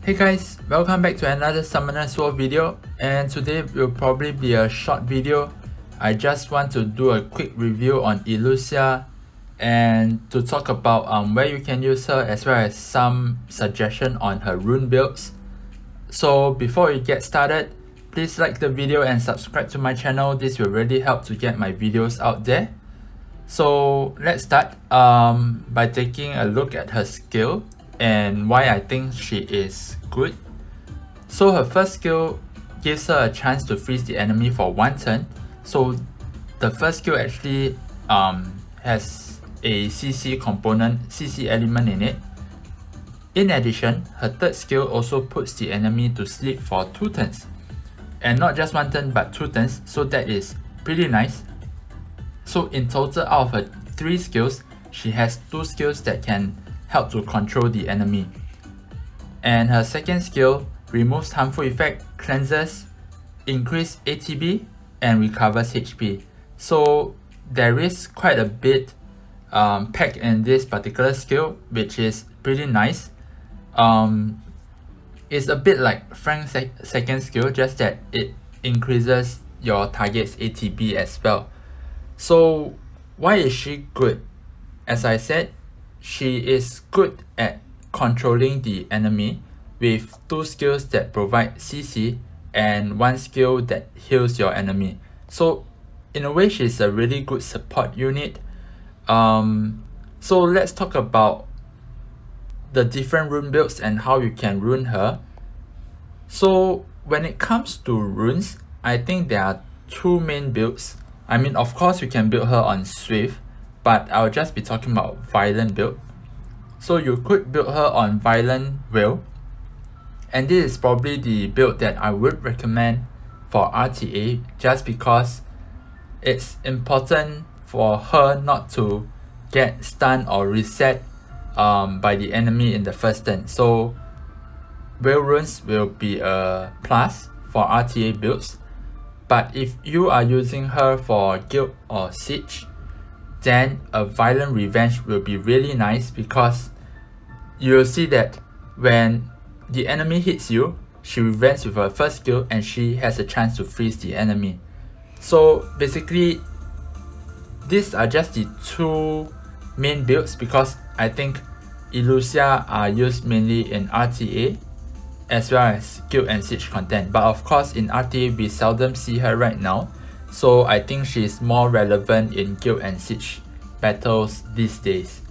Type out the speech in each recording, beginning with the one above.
Hey guys, welcome back to another Summoner Sword video, and today will probably be a short video. I just want to do a quick review on Elucia and to talk about where you can use her, as well as some suggestion on her rune builds. So before we get started, please like the video and subscribe to my channel. This will really help to get my videos out there. So let's start by taking a look at her skill and why I think she is good. So her first skill gives her a chance to freeze the enemy for one turn. So the first skill actually has a CC component, CC element in it. In addition, her third skill also puts the enemy to sleep for 2 turns. And not just 1 turn but 2 turns, so that is pretty nice. So in total, out of her 3 skills, she has 2 skills that can help to control the enemy. And her second skill removes harmful effect, cleanses, increase ATB, and recovers HP. So there is quite a bit packed in this particular skill, which is pretty nice. It's a bit like Frank's second skill, just that it increases your target's ATB as well. So why is she good? As I said, she is good at controlling the enemy with 2 skills that provide CC and 1 skill that heals your enemy. So in a way, she's a really good support unit. So let's talk about the different rune builds and how you can rune her. So when it comes to runes, I think there are 2 main builds. I mean, of course you can build her on Swift, but I'll just be talking about Violent build. So you could build her on Violent Will, and this is probably the build that I would recommend for RTA, just because it's important for her not to get stunned or reset by the enemy in the first turn. So Will runes will be a plus for RTA builds, but if you are using her for Guild or Siege, then a Violent Revenge will be really nice, because you'll see that when the enemy hits you, she revenges with her first skill and she has a chance to freeze the enemy. So basically, these are just the 2 main builds, because I think Elucia are used mainly in RTA as well as Guild and Siege content. But of course, in RTA we seldom see her right now, so I think she is more relevant in Guild and Siege battles these days.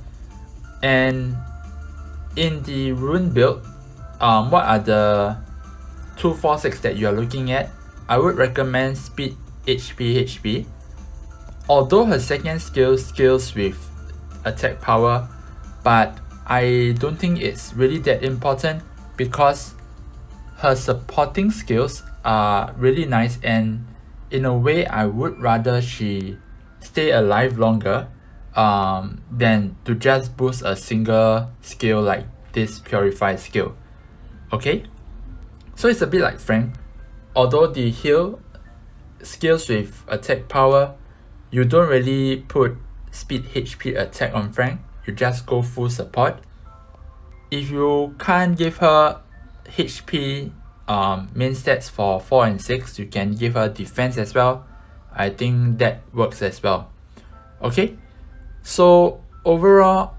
And in the rune build, what are the 2, 4, 6 that you are looking at? I would recommend Speed, HP. Although her second skill scales with attack power, but I don't think it's really that important, because her supporting skills are really nice, and in a way I would rather she stay alive longer than to just boost a single skill like this Purify skill. Okay, so it's a bit like Frank. Although the heal skills with attack power, you don't really put speed, HP, attack on Frank, you just go full support. If you can't give her HP main stats for 4 and 6, you can give her defense as well. I think that works as well. Okay, so overall,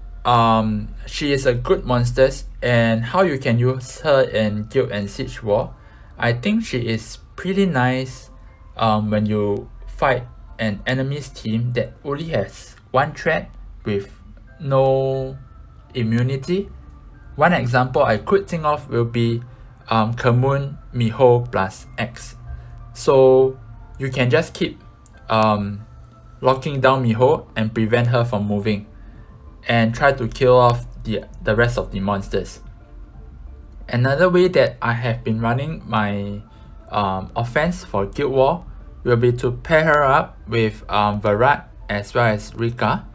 she is a good monster, and how you can use her in Guild and Siege War, I think she is pretty nice when you fight an enemy's team that only has 1 threat with no immunity. One example I could think of will be Kamun, Miho plus X. So you can just keep locking down Miho and prevent her from moving, and try to kill off the rest of the monsters. Another way that I have been running my offense for Guild War will be to pair her up with Varat as well as Rika.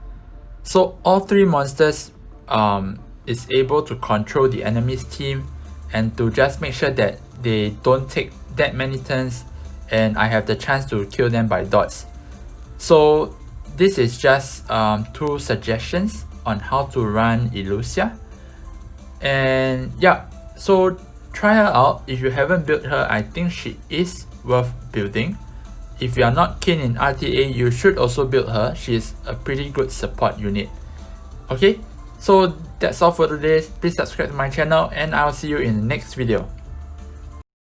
So all 3 monsters is able to control the enemy's team, and to just make sure that they don't take that many turns and I have the chance to kill them by dots. So this is just 2 suggestions on how to run Elucia. And yeah, so try her out. If you haven't built her, I think she is worth building. If you are not keen in RTA, you should also build her. She is a pretty good support unit. Okay, so that's all for today. Please subscribe to my channel and I'll see you in the next video.